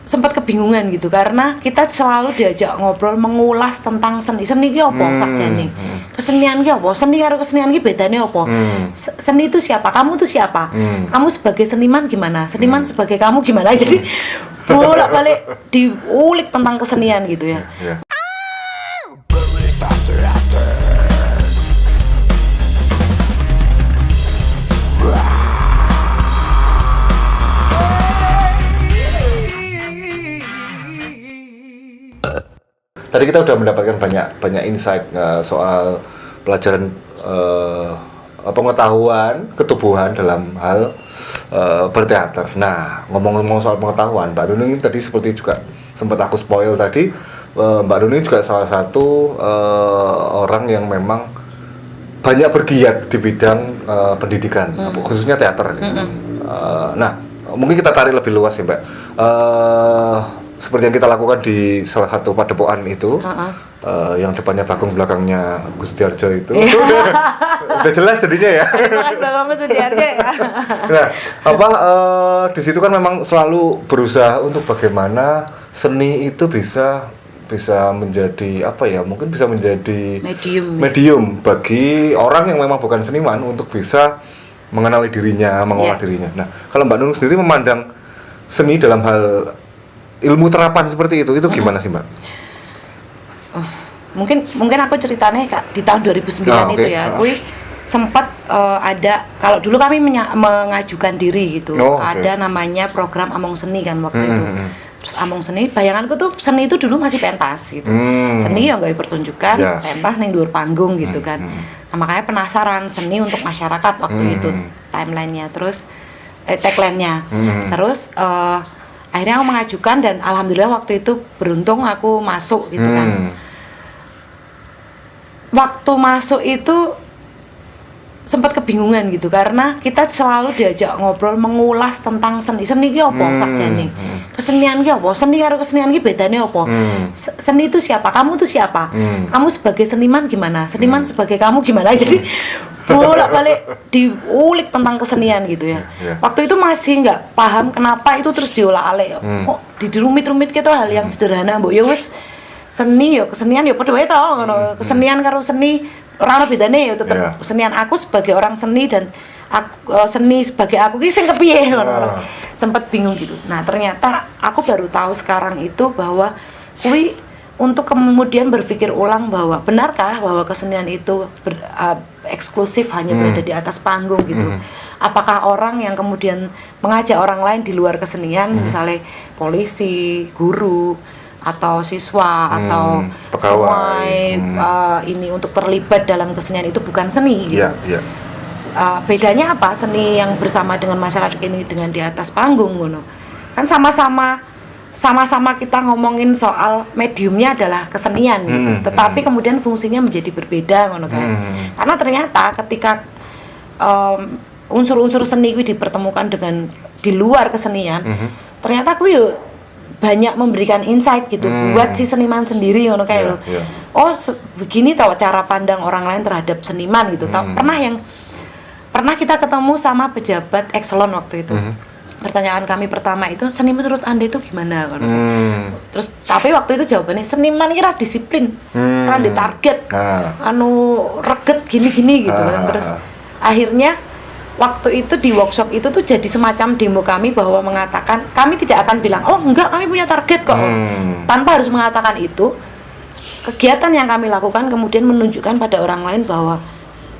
sempat kebingungan gitu karena kita selalu diajak ngobrol mengulas tentang seni ki apa sakjane. Kesenian ki apa? Seni karo kesenian ki bedane apa? Seni itu siapa? Kamu tuh siapa? Kamu sebagai seniman gimana? Seniman sebagai kamu gimana? Jadi bolak-balik diulik tentang kesenian gitu ya. Tadi kita udah mendapatkan banyak insight soal pelajaran pengetahuan ketubuhan dalam hal berteater. Nah, ngomong-ngomong soal pengetahuan, Mbak Nuning tadi seperti juga sempat aku spoil tadi, Mbak Nuning juga salah satu orang yang memang banyak bergiat di bidang pendidikan, khususnya teater. Nah, mungkin kita tarik lebih luas ya, Mbak. Seperti yang kita lakukan di salah satu padepokan itu, yang depannya Bagong, belakangnya Gus Sudiarjo itu, udah jelas jadinya ya. Bagong Gus Sudiarjo ya. Nah, di situ kan memang selalu berusaha untuk bagaimana seni itu bisa menjadi mungkin bisa menjadi medium bagi orang yang memang bukan seniman untuk bisa mengenali dirinya, mengolah dirinya. Nah, kalau Mbak Nunung sendiri memandang seni dalam hal ilmu terapan seperti itu gimana sih, Mbak? Mungkin aku ceritanya di tahun 2009 itu ya. Kui sempat ada, kalau dulu kami mengajukan diri gitu. Ada namanya program Among Seni kan waktu itu. Terus Among Seni, bayanganku tuh seni itu dulu masih pentas gitu. Seni yang gak pertunjukan, pentas ning dhuwur panggung gitu kan. Nah, makanya penasaran seni untuk masyarakat waktu itu timelinenya, terus tagline-nya. Terus akhirnya aku mengajukan dan alhamdulillah waktu itu beruntung aku masuk gitu kan. Waktu masuk itu sempat kebingungan gitu karena kita selalu diajak ngobrol mengulas tentang seni ki apa sakjane. Kesenian ki apa? Seni karo kesenian ki bedane apa? Seni itu siapa? Kamu tuh siapa? Kamu sebagai seniman gimana? Seniman sebagai kamu gimana? Jadi bolak-balik diulik tentang kesenian gitu ya. Waktu itu masih nggak paham kenapa itu terus diolah-alik. Kok dirumit-rumit gitu hal yang sederhana, mbok ya wis seni ya kesenian ya padha wae to ngono. Kesenian karo seni ora ono bedane ya tetep kesenian aku sebagai orang seni dan aku, seni sebagai aku ki sing kepiye ngono. Sempet bingung gitu. Nah, ternyata aku baru tahu sekarang itu bahwa kuwi untuk kemudian berpikir ulang bahwa benarkah bahwa kesenian itu eksklusif hanya berada di atas panggung gitu. Apakah orang yang kemudian mengajak orang lain di luar kesenian, misalnya polisi, guru, atau siswa atau pegawai ini untuk terlibat dalam kesenian itu bukan seni gitu. Bedanya apa seni yang bersama dengan masyarakat ini dengan di atas panggung ngono? Kan sama-sama kita ngomongin soal mediumnya adalah kesenian gitu. Tetapi kemudian fungsinya menjadi berbeda ngono kan. Karena ternyata ketika unsur-unsur seni itu dipertemukan dengan di luar kesenian, ternyata aku yuk banyak memberikan insight gitu buat si seniman sendiri ngono kayak loh. Begini tau cara pandang orang lain terhadap seniman gitu. Pernah kita ketemu sama pejabat Exelon waktu itu. Pertanyaan kami pertama itu, seni menurut Anda itu gimana? Terus tapi waktu itu jawabannya seniman kira disiplin, kan ditarget, reget gini-gini gitu. Terus akhirnya waktu itu di workshop itu tuh jadi semacam demo kami bahwa mengatakan kami tidak akan bilang oh enggak kami punya target kok, tanpa harus mengatakan itu. Kegiatan yang kami lakukan kemudian menunjukkan pada orang lain bahwa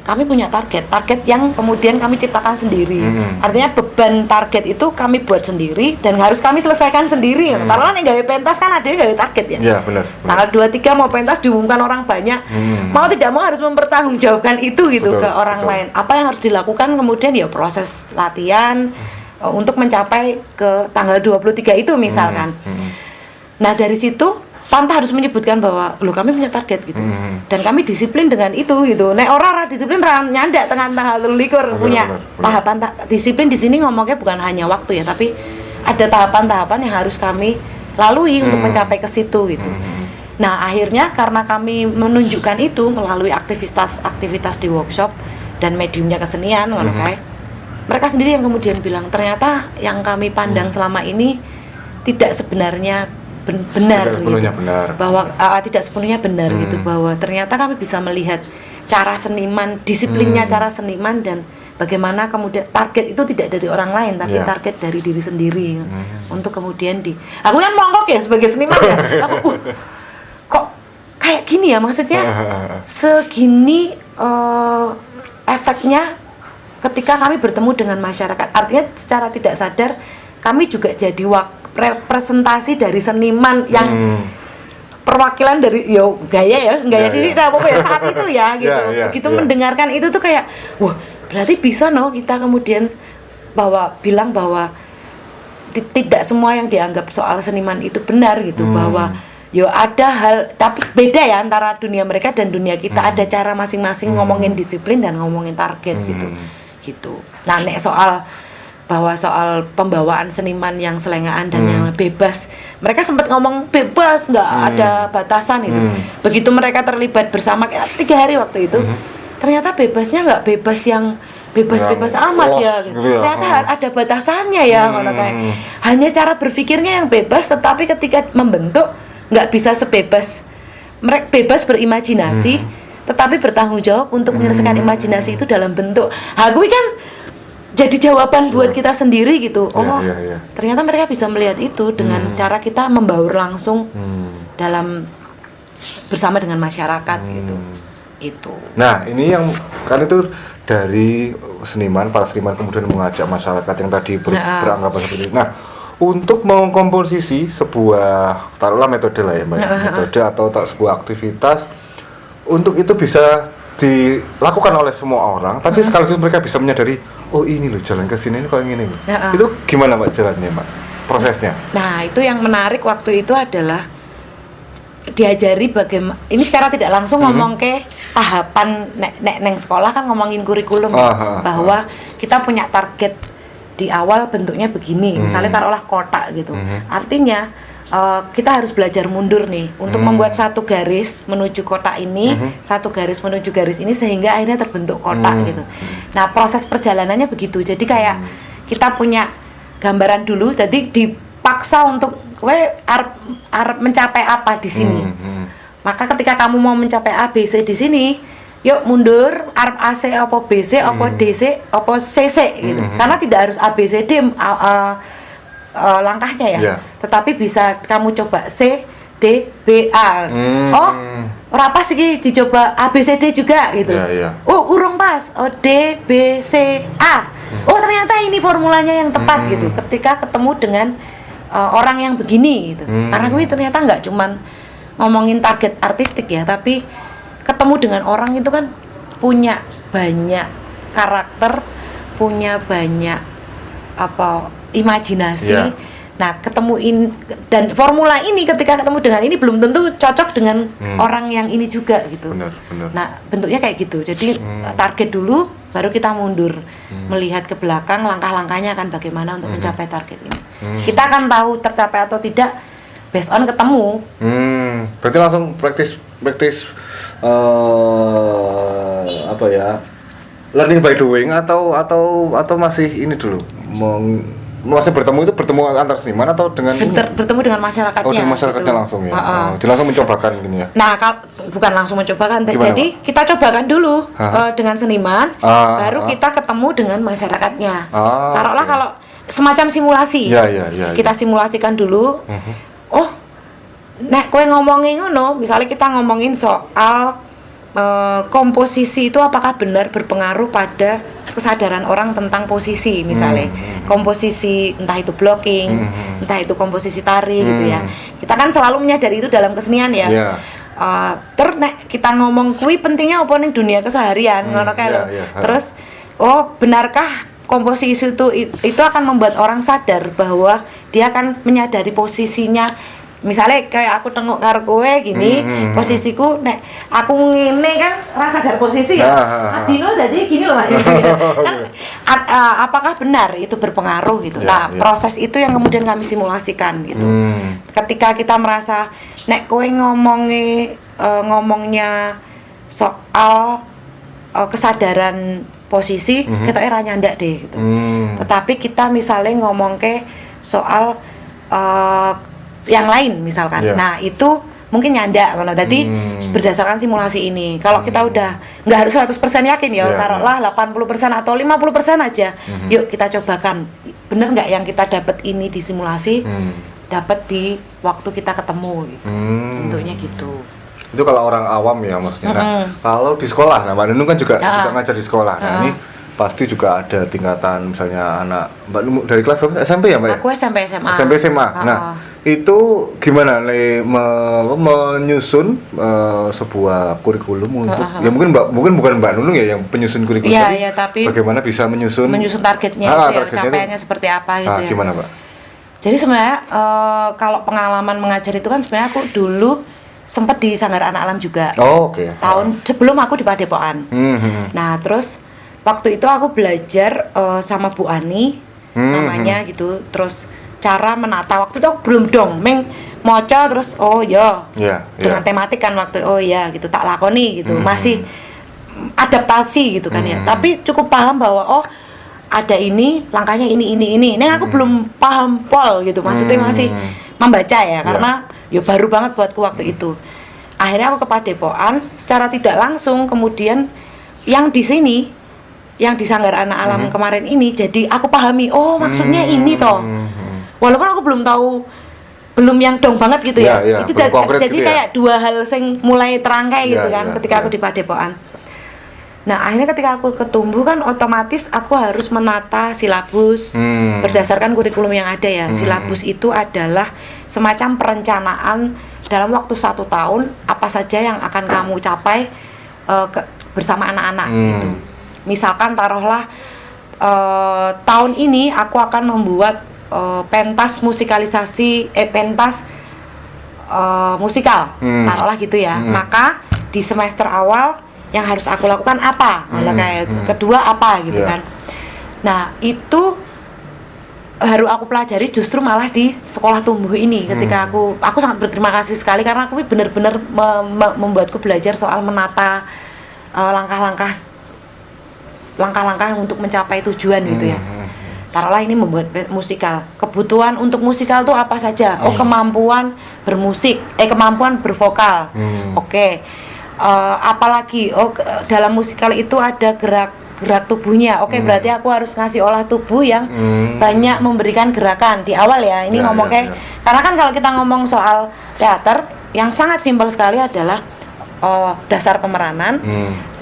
kami punya target yang kemudian kami ciptakan sendiri. Artinya beban target itu kami buat sendiri dan harus kami selesaikan sendiri. Taruhlah yang gawe pentas kan ada yang gawe target ya. Iya, benar. Tanggal 23 mau pentas diumumkan orang banyak. Mau tidak mau harus mempertanggungjawabkan itu gitu ke orang lain. Apa yang harus dilakukan kemudian ya proses latihan untuk mencapai ke tanggal 23 itu misalkan. Nah, dari situ tanpa harus menyebutkan bahwa loh kami punya target gitu dan kami disiplin dengan itu gitu. Nek ora disiplin nyandak tengah-tengah likur punya tahapan disiplin di sini ngomongnya bukan hanya waktu ya, tapi ada tahapan-tahapan yang harus kami lalui untuk mencapai ke situ gitu. Nah, akhirnya karena kami menunjukkan itu melalui aktivitas di workshop dan mediumnya kesenian mereka sendiri yang kemudian bilang ternyata yang kami pandang selama ini tidak sebenarnya benar tidak sepenuhnya gitu. benar. Bahwa tidak sepenuhnya benar gitu, bahwa ternyata kami bisa melihat cara seniman, disiplinnya cara seniman, dan bagaimana kemudian target itu tidak dari orang lain tapi target dari diri sendiri untuk kemudian aku kan mongkok ya sebagai seniman ya, aku kok kayak gini ya, maksudnya segini efeknya ketika kami bertemu dengan masyarakat. Artinya secara tidak sadar kami juga jadi representasi dari seniman yang perwakilan dari gaya sih pokoknya saat itu ya gitu. Begitu mendengarkan itu tuh kayak wah, berarti bisa kita kemudian bilang bahwa tidak semua yang dianggap soal seniman itu benar gitu, bahwa ada hal, tapi beda ya antara dunia mereka dan dunia kita. Ada cara masing-masing ngomongin disiplin dan ngomongin target gitu. Nah, nek soal pembawaan seniman yang selengaan dan yang bebas, mereka sempat ngomong bebas, nggak ada batasan itu. Begitu mereka terlibat bersama 3 hari waktu itu, ternyata bebasnya nggak bebas yang bebas amat ya gitu. Ternyata ada batasannya ya, kayak hanya cara berpikirnya yang bebas, tetapi ketika membentuk nggak bisa sebebas mereka, bebas berimajinasi, tetapi bertanggung jawab untuk menyelesaikan imajinasi itu dalam bentuk. Gue kan jadi jawaban buat kita sendiri gitu. Ternyata mereka bisa melihat itu dengan cara kita membaur langsung dalam bersama dengan masyarakat gitu. Itu. Nah, ini yang kan itu dari para seniman kemudian mengajak masyarakat yang tadi beranggapan seperti itu. Nah, untuk mengkomposisi sebuah, taruhlah metode lah ya Mbak, metode atau sebuah aktivitas, untuk itu bisa dilakukan oleh semua orang, tapi sekaligus mereka bisa menyadari, oh ini loh jalan ke sini ini kok yang ini. Itu gimana Mbak jalannya Mbak? Prosesnya? Nah, itu yang menarik waktu itu adalah diajari bagaimana, ini secara tidak langsung ngomong ke tahapan neng sekolah kan ngomongin kurikulum bahwa kita punya target di awal bentuknya begini, misalnya taruhlah kotak gitu. Artinya kita harus belajar mundur nih untuk membuat satu garis menuju kotak ini, satu garis menuju garis ini, sehingga akhirnya terbentuk kotak gitu. Nah, proses perjalanannya begitu. Jadi kayak kita punya gambaran dulu, jadi dipaksa untuk arep mencapai apa di sini. Maka ketika kamu mau mencapai A, B, C di sini, yuk mundur, arep AC apa BC apa DC apa CC gitu. Karena tidak harus A B C D langkahnya ya. Tetapi bisa kamu coba C D B A. Oh, ora pas iki dicoba A B C D juga gitu. Oh, urung pas. Oh, D B C A. Oh, ternyata ini formulanya yang tepat gitu. Ketika ketemu dengan orang yang begini gitu. Karena gue ternyata nggak cuman ngomongin target artistik ya, tapi ketemu dengan orang itu kan punya banyak karakter, punya banyak imajinasi. Nah, dan formula ini ketika ketemu dengan ini belum tentu cocok dengan orang yang ini juga gitu. Benar. Nah, bentuknya kayak gitu. Jadi target dulu, baru kita mundur melihat ke belakang langkah-langkahnya akan bagaimana untuk mencapai target ini. Kita akan tahu tercapai atau tidak based on ketemu. Berarti langsung praktis learning by doing atau masih ini dulu masih bertemu antar seniman atau dengan bertemu dengan masyarakatnya. Oh, dengan masyarakatnya gitu. Langsung ya. Jadi langsung mencobakan gini ya. Nah, bukan langsung mencobakan. Jadi Pak? Kita cobakan dulu dengan seniman, baru kita ketemu dengan masyarakatnya. Taruhlah kalau semacam simulasi. Kita simulasikan dulu. Oh, nek kowe ngomongin ngono, misalnya kita ngomongin soal komposisi itu apakah benar berpengaruh pada kesadaran orang tentang posisi, misalnya komposisi, entah itu blocking, entah itu komposisi tari gitu ya. Kita kan selalu menyadari itu dalam kesenian ya. Terus nek kita ngomong kui pentingnya apa ning dunia keseharian ngono kae lho. Terus benarkah komposisi itu akan membuat orang sadar bahwa dia akan menyadari posisinya. Misalnya kayak aku tengok karo kowe gini, posisiku nek aku ngene kan rasa sadar posisi ya. Mas Dino jadi gini loh Pak. Kan apakah benar itu berpengaruh gitu. Proses itu yang kemudian kami simulasikan gitu. Ketika kita merasa nek kowe ngomongnya soal kesadaran posisi, kita nyandak deh gitu. Tetapi kita misalnya ngomong ke soal yang lain misalkan. Yeah. Nah, itu mungkin nyandak kalau tadi berdasarkan simulasi ini. Kalau kita udah nggak harus 100% yakin ya, taruhlah 80% atau 50% aja. Yuk kita cobakan. Bener nggak yang kita dapat ini di simulasi dapat di waktu kita ketemu gitu. Bentuknya gitu. Itu kalau orang awam ya maksudnya. Nah, kalau di sekolah, nah Mbak Nunung kan juga ngajar di sekolah. Nah, ini pasti juga ada tingkatan misalnya anak Mbak Nunung dari kelas berapa? SMP ya, Mbak? Aku SMP SMA. SMP SMA. Nah, itu gimana menyusun sebuah kurikulum untuk ya mungkin bukan Mbak Nunung ya yang penyusun kurikulum. Iya, tapi bagaimana bisa menyusun targetnya capaiannya seperti apa gitu ya. Gimana, Mbak? Jadi sebenarnya kalau pengalaman mengajar itu kan sebenarnya aku dulu sempat di Sanggar Anak Alam juga. Oh, oke. Tahun sebelum aku di Padepokan. Nah, terus waktu itu aku belajar sama Bu Ani namanya gitu. Terus cara menata waktu itu aku belum dong moco terus dengan tematik kan waktu gitu tak lakoni gitu. Masih adaptasi gitu kan ya. Tapi cukup paham bahwa ada ini, langkahnya ini. Nah, aku belum paham pol gitu. Maksudnya masih membaca ya karena ya baru banget buatku waktu itu. Akhirnya aku ke Padepokan secara tidak langsung, kemudian yang di sini, yang di Sanggar Anak Alam kemarin ini, jadi aku pahami, maksudnya ini toh. Walaupun aku belum tahu, belum yang dong banget gitu ya. Itu jadi kayak dua hal yang mulai terangkai gitu kan ketika aku di Padepokan. Nah, akhirnya ketika aku ketumbuh kan otomatis aku harus menata silabus berdasarkan kurikulum yang ada ya. Silabus itu adalah semacam perencanaan dalam waktu 1 tahun apa saja yang akan kamu capai bersama anak-anak gitu. Misalkan taruhlah tahun ini aku akan membuat pentas musikalisasi pentas musikal taruhlah gitu ya. Maka di semester awal yang harus aku lakukan apa, kayak kedua apa gitu kan. Nah, itu baru aku pelajari justru malah di sekolah tumbuh ini ketika aku sangat berterima kasih sekali karena aku benar-benar membuatku belajar soal menata langkah-langkah untuk mencapai tujuan gitu ya. Taruhlah ini membuat musikal. Kebutuhan untuk musikal tuh apa saja? Kemampuan bermusik, kemampuan bervokal. Oke. Apalagi dalam musikal itu ada gerak tubuhnya. Berarti aku harus ngasih olah tubuh yang banyak memberikan gerakan di awal ya. Ini karena kan kalau kita ngomong soal teater yang sangat simpel sekali adalah dasar pemeranan,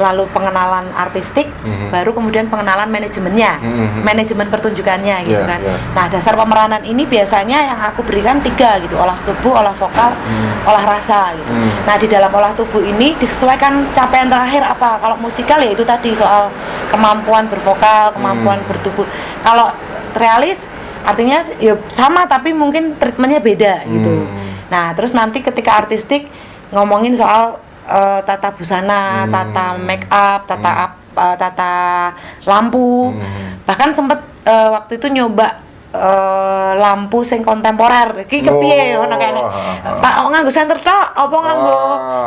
lalu pengenalan artistik, baru kemudian pengenalan manajemennya, manajemen pertunjukannya gitu kan. Nah, dasar pemeranan ini biasanya yang aku berikan 3 gitu, olah tubuh, olah vokal, olah rasa gitu. Nah, di dalam olah tubuh ini disesuaikan capaian terakhir apa. Kalau musikal ya itu tadi soal kemampuan bervokal, kemampuan bertubuh. Kalau realis artinya ya sama tapi mungkin treatmentnya beda gitu. Nah, terus nanti ketika artistik ngomongin soal tata busana, tata make up, tata lampu. Bahkan sempet waktu itu nyoba lampu sing kontemporer. Iki kepiye ngono kene. Tak nganggo senter tok, apa nganggo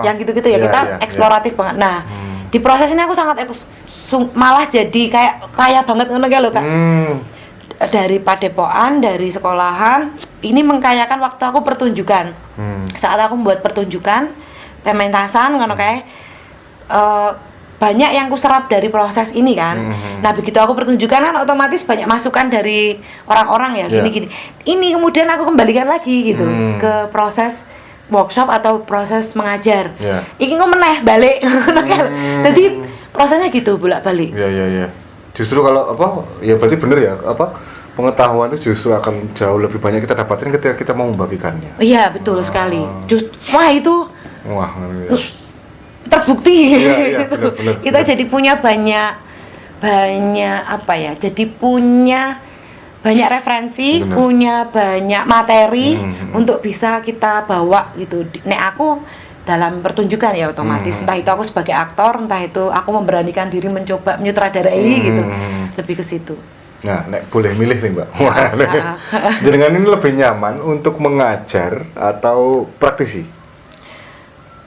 yang gitu-gitu ya. Kita eksploratif banget. Nah, di proses ini aku sangat malah jadi kaya banget ngono kae lho, Kak. Dari Padepokan, dari sekolahan, ini mengkayakan waktu aku pertunjukan. Saat aku membuat pertunjukan pementasan ngono kae banyak yang kuserap dari proses ini kan. Nah, begitu aku pertunjukan kan otomatis banyak masukan dari orang-orang ya gini-gini. Ini kemudian aku kembalikan lagi gitu ke proses workshop atau proses mengajar. Iki kok meneh balik ngono kan. Jadi prosesnya gitu bolak-balik. Iya. Justru kalau ya berarti bener ya pengetahuan itu justru akan jauh lebih banyak kita dapatkan ketika kita mau membagikannya. Iya, betul sekali. Wah, terbukti gitu. Bener. Kita jadi punya banyak jadi punya banyak referensi, punya banyak materi untuk bisa kita bawa gitu. Nek aku dalam pertunjukan ya otomatis entah itu aku sebagai aktor, entah itu aku memberanikan diri mencoba menyutradarai gitu. Lebih ke situ. Nah, nek boleh milih nih, Mbak. Jenengan ini lebih nyaman untuk mengajar atau praktisi?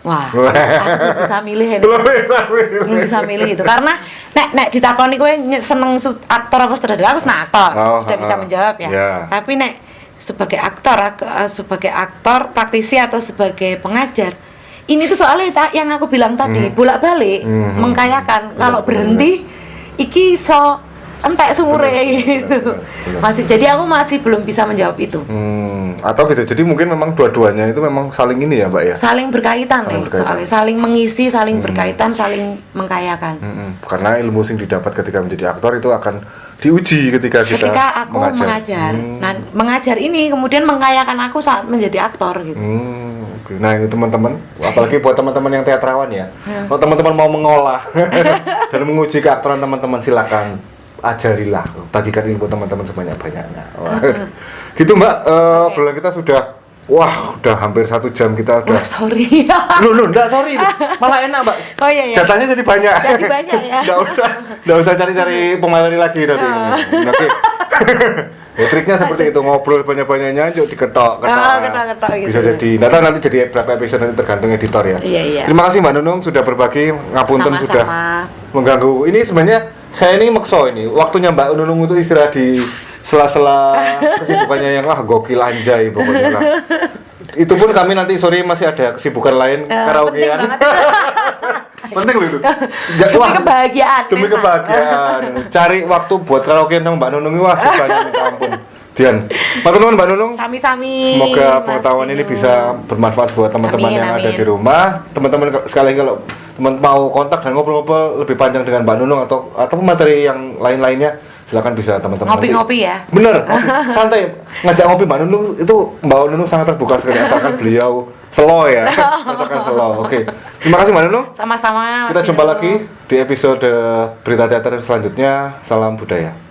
Wah, aku belum bisa milih ini. Belum bisa milih itu karena nek ditakoni kowe seneng aktor apa sutradara, aku seneng aktor. Sudah bisa menjawab ya. Tapi nek sebagai aktor, praktisi atau sebagai pengajar. Ini tuh soalnya yang aku bilang tadi, bolak-balik mengkayakan. Kalau berhenti iki so entek sumure gitu. Masih, jadi aku masih belum bisa menjawab itu. Atau bisa jadi mungkin memang dua-duanya itu memang saling ini ya, Mbak ya. Saling berkaitan nih, soalnya saling mengisi, saling berkaitan, saling mengkayakan. Karena ilmu yang didapat ketika menjadi aktor itu akan diuji ketika aku mengajar. Nah, mengajar ini kemudian mengkayakan aku saat menjadi aktor gitu. Oke. Nah, ini teman-teman, apalagi buat teman-teman yang teatrawan ya. Kalau teman-teman mau mengolah dan menguji keaktoran teman-teman, silakan ajarilah, bagikan ilmu teman-teman sebanyak-banyaknya. Gitu Mbak, obrolan kita sudah udah hampir 1 jam kita udah. Sorry. Enggak sorry, malah enak Mbak. Oh iya. Jatahnya jadi banyak. Jadi banyak ya. Nggak usah cari-cari pemateri lagi nanti. Oke. Ya, triknya seperti itu, ngobrol banyak-banyaknya, yuk diketok ketok gitu. Bisa jadi, nggak tahu nanti jadi berapa episode, nanti tergantung editor ya. Iya. Terima kasih Mbak Nunung sudah berbagi, ngapunten sudah mengganggu. Ini sebenarnya saya ini makso ini, waktunya Mbak Nunung itu istirahat di sela-sela kesibukannya yang gokil anjay pokoknya lah. Itu pun kami nanti sore masih ada kesibukan lain, karaokean. Penting loh itu. Demi kebahagiaan. Cari waktu buat karaoke sama Mbak Nunung, wah sukanya minta ampun. Dian, teman-teman Mbak Nunung. Sami-sami. Semoga pengetahuan ini bisa bermanfaat buat teman-teman yang ada di rumah. Teman-teman sekali kalau teman mau kontak dan ngobrol-ngobrol lebih panjang dengan Mbak Nunung atau materi yang lain-lainnya, silakan bisa teman-teman. Ngopi-ngopi ya. Bener, santai. Ngajak ngopi Mbak Nunung itu Mbak Nunung sangat terbuka sekali, asalkan beliau slow ya. Asalkan slow. Oke. Terima kasih Mbak Nunung. Sama-sama. Kita jumpa lagi di episode Berita Teater selanjutnya. Salam budaya.